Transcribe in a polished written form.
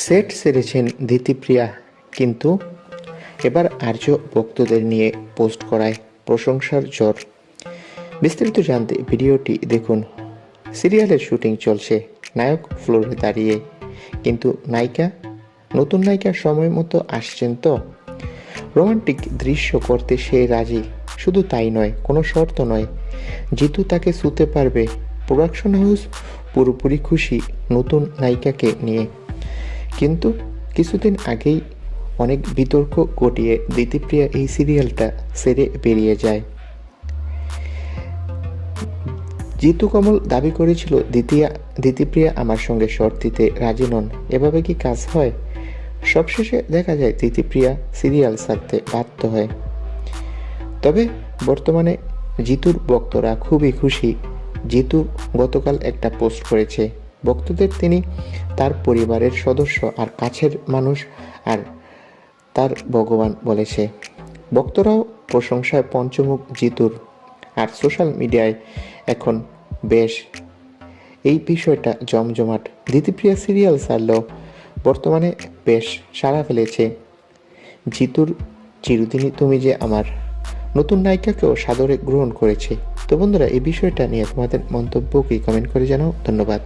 Set সেরেছেন Ditipriya, কিন্তু এবার আর্য ভক্তদের নিয়ে পোস্ট করায় প্রশংসার ঝড়। বিস্তারিত জানতে ভিডিওটি দেখুন। সিরিয়ালের শুটিং চলছে, নায়ক ফ্লোরে দাঁড়িয়ে, কিন্তু নতুন নায়িকা সময় মতো আসছেন তো? রোমান্টিক দৃশ্য করতে সে রাজি, শুধু তাই নয়, কোনো শর্ত নয়, জিতু তাকে ছুতে পারবে। প্রোডাকশন হাউস পুরোপুরি খুশি নতুন নায়িকাকে নিয়ে। কিন্তু কিছুদিন আগেই অনেক বিতর্ক ঘটিয়ে দিতিপ্রিয়া এই সিরিয়ালটা ছেড়ে বেরিয়ে যায়। জিতু কমল দাবি করেছিল দিতিপ্রিয়া আমার সঙ্গে শর্ত দিতে রাজি নন, এভাবে কি কাজ হয়? সবশেষে দেখা যায় দিতিপ্রিয়া সিরিয়াল ছাড়তে বাধ্য হয়। তবে বর্তমানে জিতুর ভক্তরা খুবই খুশি। জিতু গতকাল একটা পোস্ট করেছে, ভক্তদের তিনি তার পরিবারের সদস্য আর কাছের মানুষ আর তার ভগবান বলেছে। ভক্তরাও প্রশংসায় পঞ্চমুখ জিতুর। আর সোশ্যাল মিডিয়ায় এখন বেশ এই বিষয়টা জমজমাট। দিতিপ্রিয়া সিরিয়াল ছাড়লেও বর্তমানে বেশ সাড়া ফেলেছে। জিতুর চিরদিনই তুমি যে আমার নতুন নায়িকাকেও সাদরে গ্রহণ করেছে। তো বন্ধুরা, এই বিষয়টা নিয়ে তোমাদের মন্তব্য কি কমেন্ট করে জানাও। ধন্যবাদ।